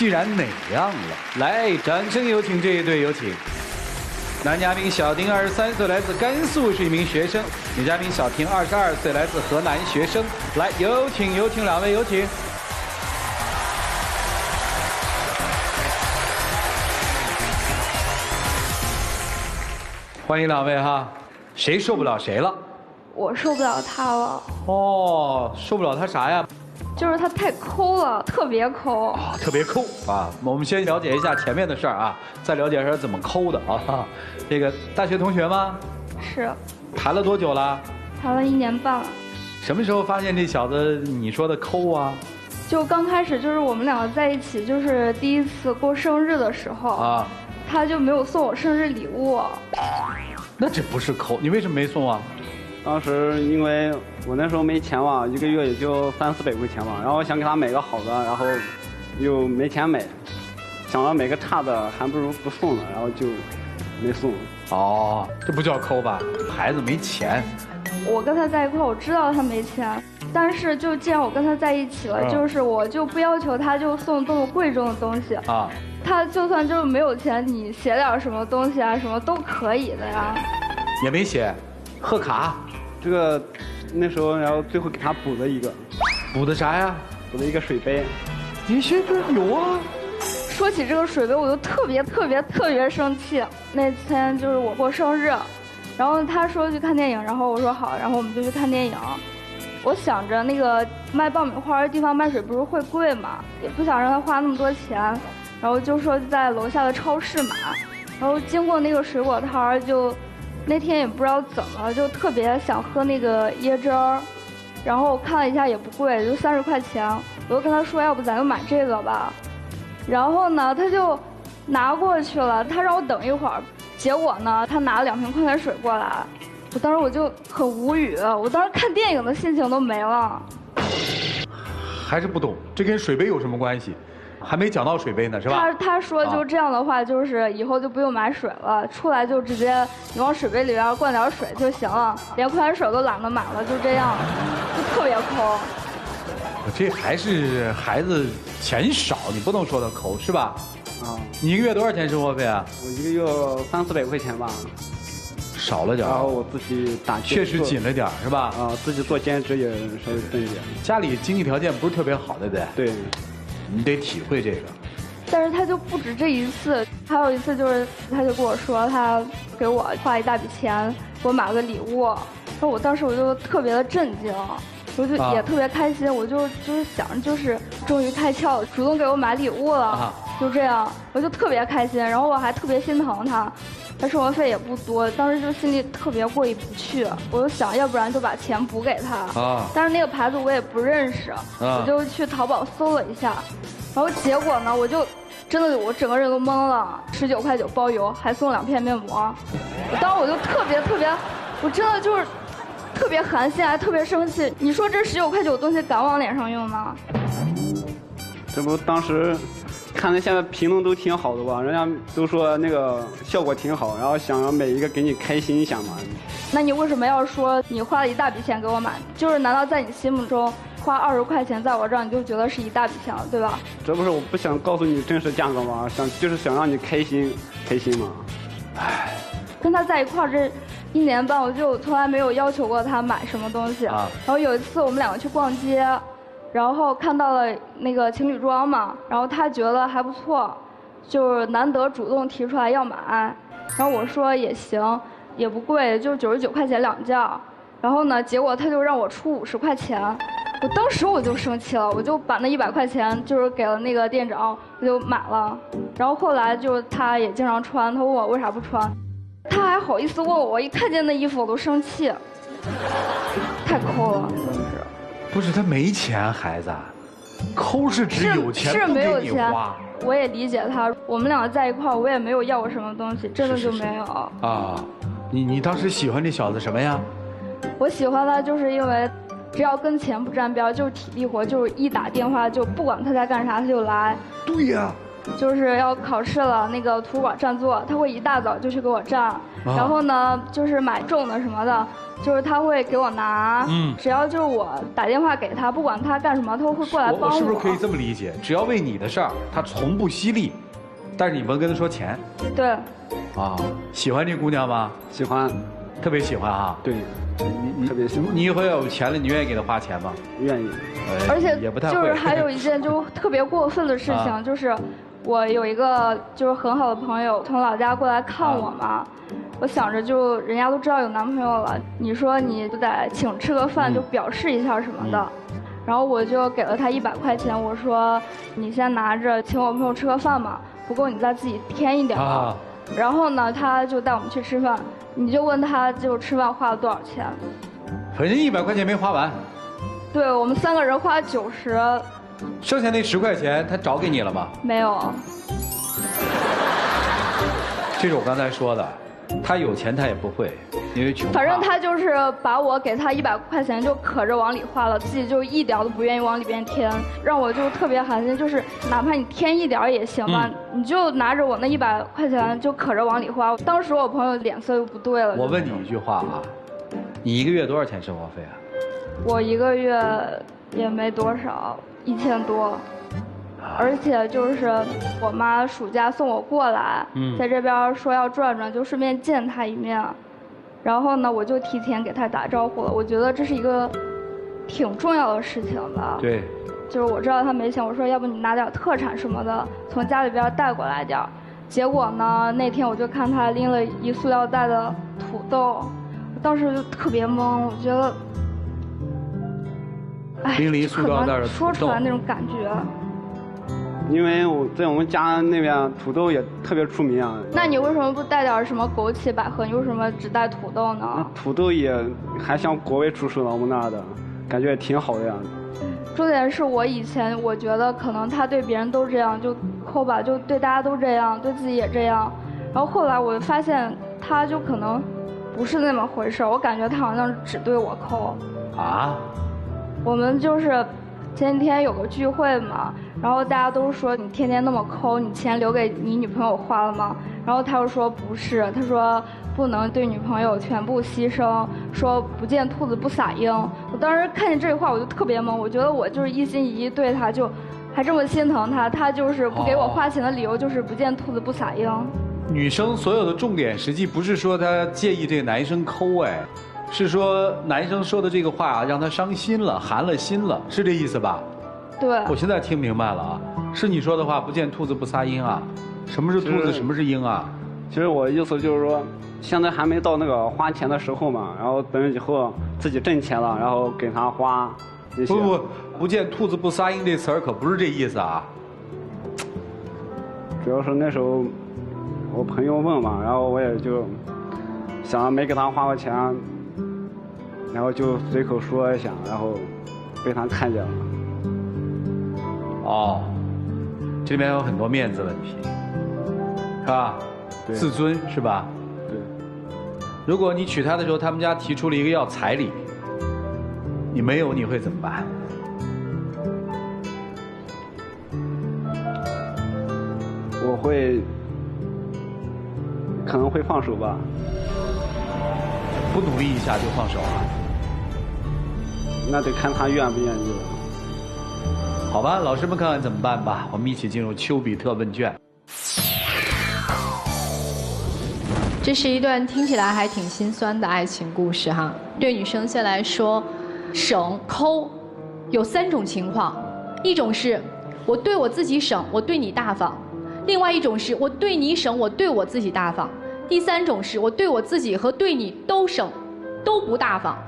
既然哪样了？来，掌声有请这一对，有请。男嘉宾小丁23岁，来自甘肃，是一名学生；女嘉宾小婷22岁，来自河南，学生。来，有请两位，有请。欢迎两位哈，谁受不了谁了？我受不了他了。哦，受不了他啥呀？就是他太抠了，特别抠啊，特别抠啊！我们先了解一下前面的事儿啊，再了解一下怎么抠的啊。这个大学同学吗？是。谈了多久了？谈了1年半了。什么时候发现这小子你说的抠啊？就刚开始就是我们两个在一起，就是第一次过生日的时候啊，他就没有送我生日礼物。那这不是抠，你为什么没送啊？当时因为我那时候没钱嘛，一个月也就300-400块钱嘛，然后我想给他买个好的，然后又没钱买，想要买个差的，还不如不送了，然后就没送。哦，这不叫抠吧？孩子没钱。我跟他在一块，我知道他没钱，但是就既然我跟他在一起了，就是我就不要求他就送这么贵重的东西啊。他就算就是没有钱，你写点什么东西啊，什么都可以的呀。也没写，贺卡。这个那时候，然后最后给他补了一个，补的啥呀？补了一个水杯。你是不是有啊？说起这个水杯，我就特别生气。那天就是我过生日，然后他说去看电影，然后我说好，然后我们就去看电影。我想着那个卖爆米花的地方卖水不是会贵嘛，也不想让他花那么多钱，然后就说在楼下的超市买。然后经过那个水果摊就。那天也不知道怎么，就特别想喝那个椰汁儿，然后我看了一下也不贵，就30块钱。我就跟他说，要不咱就买这个吧。然后呢，他就拿过去了，他让我等一会儿。结果呢，他拿了2瓶矿泉水过来，我当时我就很无语，我当时看电影的心情都没了。还是不懂，这跟水杯有什么关系？还没讲到水杯呢，是吧？他说就这样的话，就是以后就不用买水了，出来就直接你往水杯里边灌点水就行了，连矿泉水都懒得买了，就这样，就特别抠。这还是孩子钱少，你不能说他抠，是吧？啊，你一个月多少钱生活费啊？我一个月300-400块钱吧。少了点。然后我自己打，确实紧了点，是吧？啊，自己做兼职也稍微挣一点。家里经济条件不是特别好，对不对？对。你得体会这个，但是他就不止这一次，还有一次就是他就跟我说他给我花一大笔钱给我买了个礼物，然后我当时我就特别的震惊，我就也特别开心，我就是想就是终于开窍了，主动给我买礼物了，就这样我就特别开心，然后我还特别心疼他。他生活费也不多，当时就心里特别过意不去，我就想要不然就把钱补给他但是那个牌子我也不认识我就去淘宝搜了一下，然后结果呢我就真的我整个人都懵了，19.9块包邮，还送2片面膜。当时我就特别，我真的就是特别寒心，还特别生气。你说这19.9的东西敢往脸上用吗？这不当时。看的现在评论都挺好的吧，人家都说那个效果挺好，然后想要每一个给你开心一下嘛。那你为什么要说你花了一大笔钱给我买？就是难道在你心目中花20块钱在我这儿你就觉得是一大笔钱了，对吧？这不是我不想告诉你真实价格吗？就是想让你开心嘛。唉，跟他在一块儿这1年半，我就从来没有要求过他买什么东西。然后有一次我们2个去逛街。然后看到了那个情侣装嘛，然后他觉得还不错，就是难得主动提出来要买，然后我说也行，也不贵，就99块钱2件。然后呢，结果他就让我出50块钱，我当时我就生气了，我就把那100块钱就是给了那个店长，我就买了。然后后来就他也经常穿，他问我为啥不穿，他还好意思问我，一看见那衣服我都生气，太抠了，真是。不是他没钱，孩子，抠是指有钱是没有钱，我也理解他。我们2个在一块儿，我也没有要过什么东西，真的就没有。啊，你当时喜欢这小子什么呀？我喜欢他就是因为，只要跟钱不沾边，就是体力活，就是一打电话就不管他在干啥他就来。对呀。就是要考试了，那个图书馆占座，他会一大早就去给我占。然后呢，就是买重的什么的。就是他会给我拿，只要就是我打电话给他，不管他干什么，他都会过来帮我。我是不是可以这么理解？只要为你的事儿，他从不犀利，但是你不跟他说钱。对。啊，喜欢这姑娘吗？喜欢，特别喜欢啊。对，你特别喜欢。你以后要有钱了，你愿意给他花钱吗？愿意。而且也不太会。就是还有一件就特别过分的事情，就是我有一个就是很好的朋友从老家过来看我嘛。我想着就人家都知道有男朋友了，你说你就得请吃个饭，就表示一下什么的。然后我就给了他100块钱，我说你先拿着请我朋友吃个饭嘛，不够你再自己添一点。然后呢，他就带我们去吃饭，你就问他就吃饭花了多少钱。反正100块钱没花完。对，我们3个人花90。剩下那10块钱他找给你了吗？没有。这是我刚才说的。他有钱他也不会，因为穷。反正他就是把我给他100块钱就可着往里花了，自己就一点都不愿意往里边添，让我就特别寒心。就是哪怕你添一点也行吧，你就拿着我那100块钱就可着往里花。当时我朋友脸色就不对了。我问你一句话啊，你1个月多少钱生活费啊？我1个月也没多少，1000多。而且就是我妈暑假送我过来，在这边说要转转，就顺便见她一面。然后呢，我就提前给她打招呼了。我觉得这是一个挺重要的事情吧。对。就是我知道她没钱，我说要不你拿点特产什么的，从家里边带过来点。结果呢，那天我就看她拎了一塑料袋的土豆，我当时就特别懵，我觉得，拎了一塑料袋的土豆，说出来那种感觉。因为我在我们家那边土豆也特别出名啊。那你为什么不带点什么枸杞、百合？你为什么只带土豆呢？土豆也还像国外出售的，我们那儿的，感觉也挺好的样子。重点是我以前我觉得可能他对别人都这样，就抠吧，就对大家都这样，对自己也这样。然后后来我发现他就可能不是那么回事，我感觉他好像只对我抠。啊？我们就是前几天有个聚会嘛。然后大家都说你天天那么抠，你钱留给你女朋友花了吗？然后他又说不是，他说不能对女朋友全部牺牲，说不见兔子不撒鹰。我当时看见这句话我就特别懵，我觉得我就是一心一意对他，就还这么心疼他，他就是不给我花钱的理由就是不见兔子不撒鹰。女生所有的重点实际不是说她介意这个男生抠，是说男生说的这个话让她伤心了，寒了心了，是这意思吧？对，我现在听明白了啊，是你说的话，不见兔子不撒鹰啊？什么是兔子，什么是鹰啊？其实我意思就是说，现在还没到那个花钱的时候嘛，然后等以后自己挣钱了，然后给他花。不见兔子不撒鹰这词儿可不是这意思啊。主要是那时候我朋友问嘛，然后我也就想没给他花过钱，然后就随口说一下，然后被他看见了。哦，这里面有很多面子问题，是吧？对，自尊是吧？对。如果你娶她的时候，他们家提出了一个要彩礼，你没有，你会怎么办？我可能会放手吧。不努力一下就放手啊？那得看他愿不愿意了。好吧，老师们看看怎么办吧。我们一起进入丘比特问卷。这是一段听起来还挺心酸的爱情故事哈。对女生先来说，省抠有3种情况，一种是我对我自己省，我对你大方；另外一种是我对你省，我对我自己大方；第3种是我对我自己和对你都省，都不大方。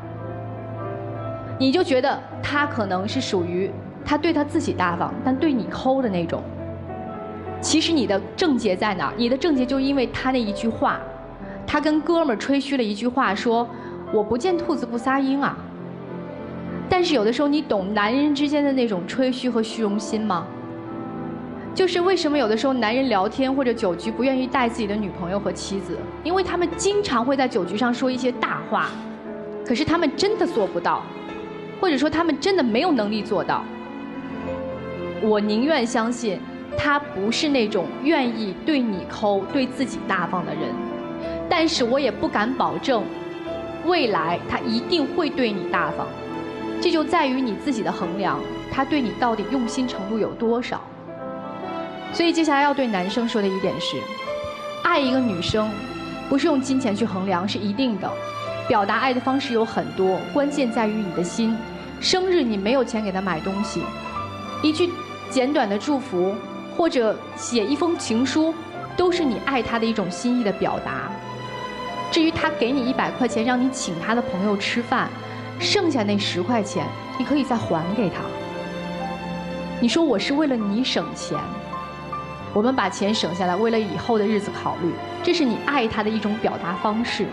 你就觉得他可能是属于他对他自己大方，但对你抠的那种。其实你的症结在哪儿？你的症结就因为他那一句话，他跟哥们儿吹嘘了一句话，说我不见兔子不撒鹰啊。但是有的时候你懂男人之间的那种吹嘘和虚荣心吗？就是为什么有的时候男人聊天或者酒局不愿意带自己的女朋友和妻子，因为他们经常会在酒局上说一些大话，可是他们真的做不到，或者说他们真的没有能力做到。我宁愿相信他不是那种愿意对你抠、对自己大方的人，但是我也不敢保证未来他一定会对你大方。这就在于你自己的衡量，他对你到底用心程度有多少。所以接下来要对男生说的一点是，爱一个女生不是用金钱去衡量，是一定的。表达爱的方式有很多，关键在于你的心。生日你没有钱给她买东西，一句简短的祝福或者写一封情书，都是你爱她的一种心意的表达。至于他给你100块钱让你请他的朋友吃饭，剩下那10块钱你可以再还给他。你说我是为了你省钱，我们把钱省下来，为了以后的日子考虑，这是你爱他的一种表达方式。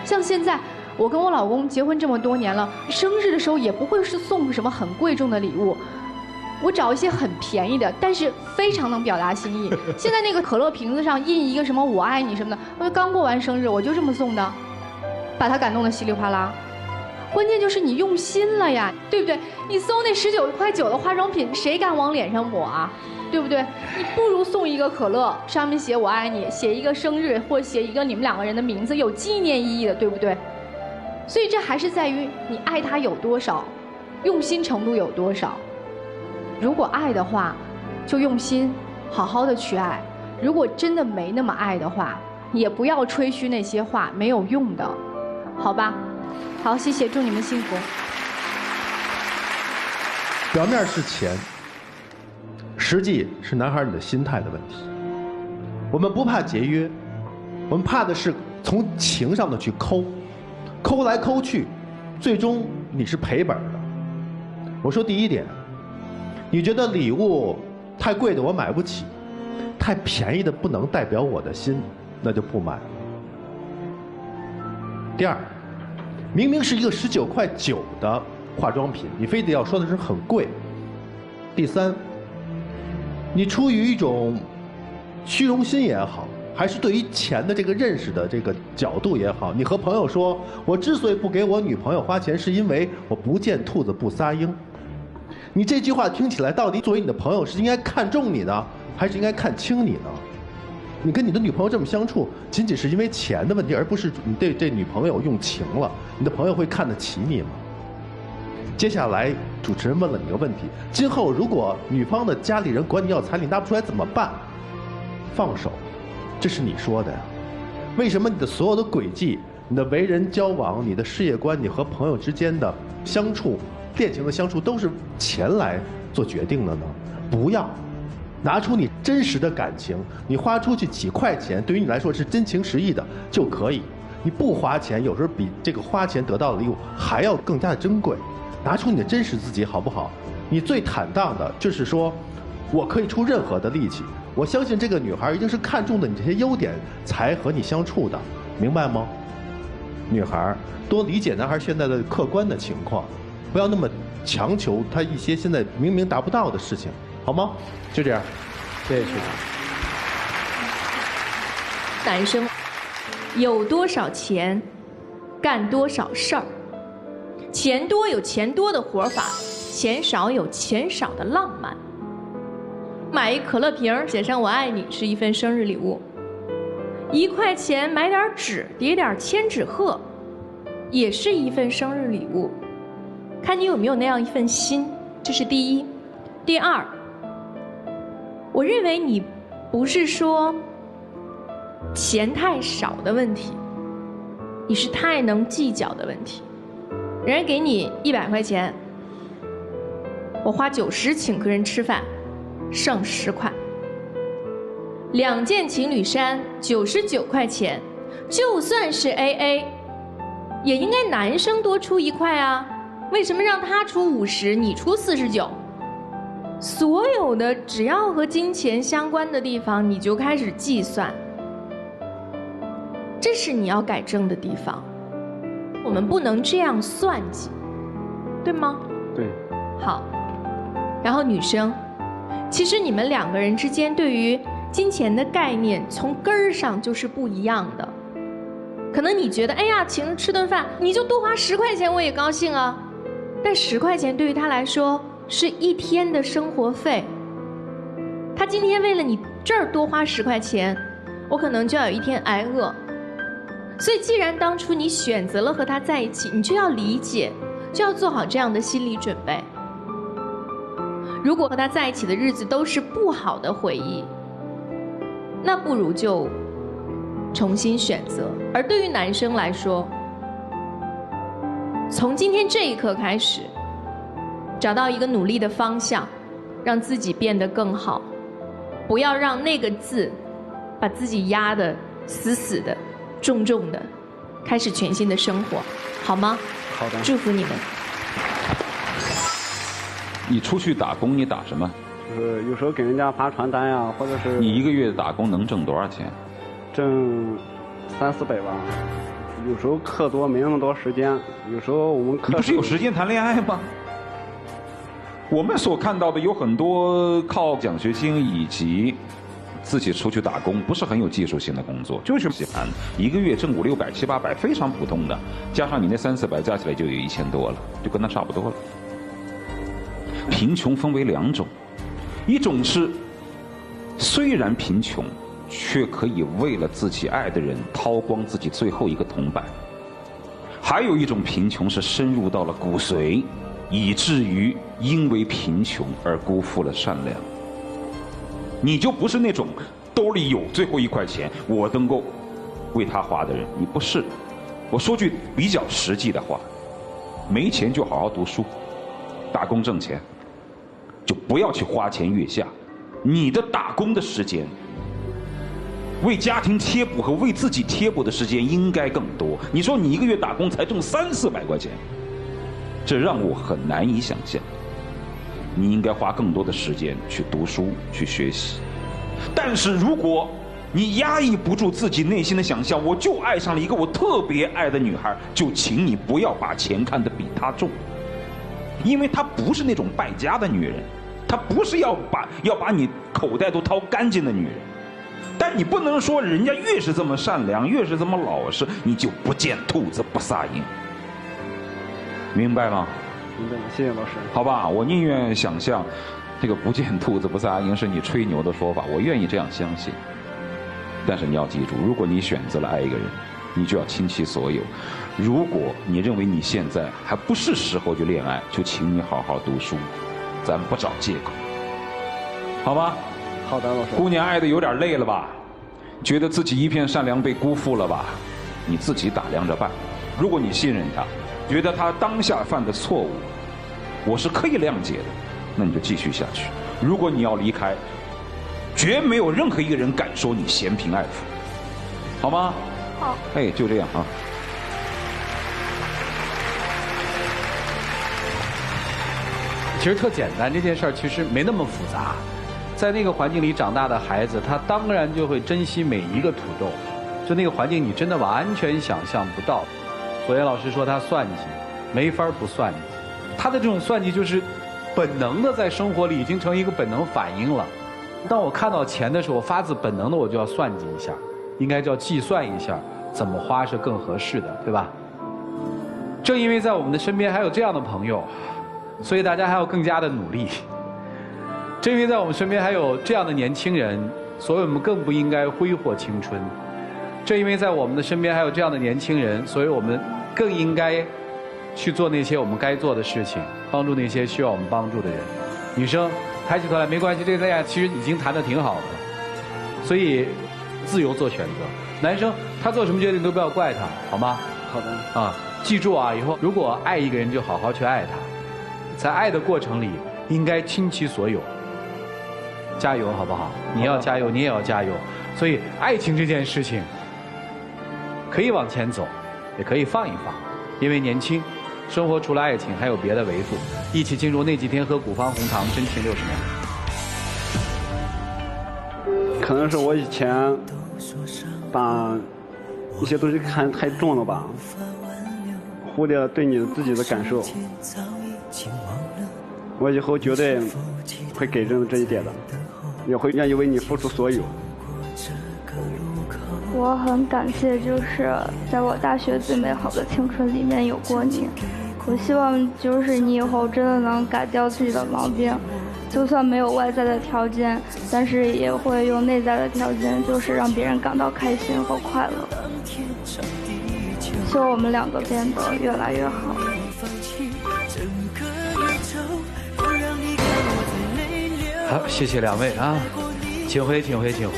像现在我跟我老公结婚这么多年了，生日的时候也不会是送什么很贵重的礼物，我找一些很便宜的，但是非常能表达心意。现在那个可乐瓶子上印一个什么我爱你什么的，我刚过完生日我就这么送的，把他感动得稀里哗啦。关键就是你用心了呀，对不对？你送那19.9块的化妆品，谁敢往脸上抹啊？对不对？你不如送一个可乐，上面写我爱你，写一个生日，或写一个你们2个人的名字，有纪念意义的，对不对？所以这还是在于你爱他有多少，用心程度有多少。如果爱的话，就用心，好好的去爱；如果真的没那么爱的话，也不要吹嘘那些话，没有用的，好吧？好，谢谢，祝你们幸福。表面是钱，实际是男孩你的心态的问题。我们不怕节约，我们怕的是从情上的去抠，抠来抠去，最终你是赔本的。我说第一点，你觉得礼物太贵的我买不起，太便宜的不能代表我的心，那就不买。第二，明明是一个19.9块的化妆品，你非得要说的是很贵。第三，你出于一种虚荣心也好，还是对于钱的这个认识的这个角度也好，你和朋友说，我之所以不给我女朋友花钱，是因为我不见兔子不撒鹰。你这句话听起来，到底作为你的朋友是应该看重你呢，还是应该看轻你呢？你跟你的女朋友这么相处，仅仅是因为钱的问题，而不是你对这女朋友用情了，你的朋友会看得起你吗？接下来主持人问了你一个问题，今后如果女方的家里人管你要彩礼拿不出来怎么办？放手，这是你说的呀。为什么你的所有的轨迹，你的为人交往，你的事业观，你和朋友之间的相处，恋情的相处，都是钱来做决定的呢？不要拿出你真实的感情，你花出去几块钱，对于你来说是真情实意的就可以。你不花钱，有时候比这个花钱得到的礼物还要更加的珍贵。拿出你的真实自己，好不好？你最坦荡的就是说，我可以出任何的力气。我相信这个女孩一定是看中的你这些优点才和你相处的，明白吗？女孩多理解男孩现在的客观的情况，不要那么强求他一些现在明明达不到的事情，好吗？就这样，谢谢学长。男生有多少钱，干多少事儿。钱多有钱多的活法，钱少有钱少的浪漫。买一可乐瓶写上我爱你是一份生日礼物，1块钱买点纸叠点千纸鹤也是一份生日礼物。看你有没有那样一份心，这是第一。第二，我认为你不是说钱太少的问题，你是太能计较的问题。人家给你100块钱，我花90请客人吃饭，剩10块。2件情侣衫99块钱，就算是 AA， 也应该男生多出1块啊。为什么让他出50，你出49？所有的只要和金钱相关的地方，你就开始计算，这是你要改正的地方。我们不能这样算计，对吗？对。好，然后女生，其实你们2个人之间对于金钱的概念从根儿上就是不一样的。可能你觉得，哎呀，请人吃顿饭，你就多花10块钱我也高兴啊。但10块钱对于他来说是1天的生活费。他今天为了你这儿多花10块钱，我可能就要有1天挨饿。所以，既然当初你选择了和他在一起，你就要理解，就要做好这样的心理准备。如果和他在一起的日子都是不好的回忆，那不如就重新选择。而对于男生来说，从今天这一刻开始，找到一个努力的方向，让自己变得更好，不要让那个字把自己压得死死的、重重的，开始全新的生活，好吗？好的，祝福你们。你出去打工，你打什么？就是有时候给人家发传单呀，或者是你一个月打工能挣多少钱？挣300-400吧。有时候课多没那么多时间，有时候我们课你不是有时间谈恋爱吗？我们所看到的有很多靠奖学金以及自己出去打工，不是很有技术性的工作，就是喜欢一个月挣500、600、700、800，非常普通的，加上你那300-400加起来就有1000多了，就跟他差不多了。贫穷分为2种，一种是虽然贫穷，却可以为了自己爱的人掏光自己最后一个铜板；还有一种贫穷是深入到了骨髓，以至于因为贫穷而辜负了善良。你就不是那种兜里有最后1块钱我能够为他花的人，你不是。我说句比较实际的话，没钱就好好读书，打工挣钱，就不要去花前月下。你的打工的时间，为家庭贴补和为自己贴补的时间应该更多。你说你一个月打工才挣300-400块钱，这让我很难以想象。你应该花更多的时间去读书去学习。但是如果你压抑不住自己内心的想象，我就爱上了一个我特别爱的女孩，就请你不要把钱看得比她重，因为她不是那种败家的女人，她不是要把你口袋都掏干净的女人。但你不能说人家越是这么善良，越是这么老实，你就不见兔子不撒鹰，明白吗？明白，谢谢老师。好吧，我宁愿想象这个不见兔子不撒鹰是你吹牛的说法，我愿意这样相信。但是你要记住，如果你选择了爱一个人，你就要倾其所有。如果你认为你现在还不是时候去恋爱，就请你好好读书，咱不找借口，好吗？好的，老师。姑娘爱的有点累了吧？觉得自己一片善良被辜负了吧？你自己打量着办。如果你信任他，觉得他当下犯的错误，我是可以谅解的，那你就继续下去。如果你要离开，绝没有任何一个人敢说你嫌贫爱富，好吗？好。哎，就这样啊。其实特简单，这件事儿其实没那么复杂。在那个环境里长大的孩子，他当然就会珍惜每一个土豆。就那个环境，你真的完全想象不到。左岩老师说他算计，没法不算计。他的这种算计就是本能的，在生活里已经成一个本能反应了。当我看到钱的时候，发自本能的我就要算计一下，应该叫计算一下怎么花是更合适的，对吧？正因为在我们的身边还有这样的朋友，所以大家还要更加的努力。正因为在我们身边还有这样的年轻人，所以我们更不应该挥霍青春。正因为在我们的身边还有这样的年轻人，所以我们更应该去做那些我们该做的事情，帮助那些需要我们帮助的人。女生抬起头来，没关系，这个恋爱其实已经谈得挺好的了，所以自由做选择。男生他做什么决定都不要怪他，好吗？好的。啊，记住啊，以后如果爱一个人就好好去爱他，在爱的过程里应该倾其所有。加油，好不好？你要加油，你也要加油。所以爱情这件事情可以往前走，也可以放一放，因为年轻，生活除了爱情还有别的维度。一起进入那几天喝古方红糖，真情60年。可能是我以前把一些东西看太重了吧，忽略了对你自己的感受。我以后绝对会改正这一点的，也会愿意为你付出所有。我很感谢，就是在我大学最美好的青春里面有过你。我希望就是你以后真的能改掉自己的毛病，就算没有外在的条件，但是也会用内在的条件，就是让别人感到开心和快乐。希望我们两个变得越来越好。好，谢谢两位啊，请回，请回，请回。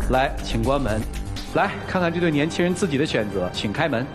来，请关门。来看看这对年轻人自己的选择，请开门。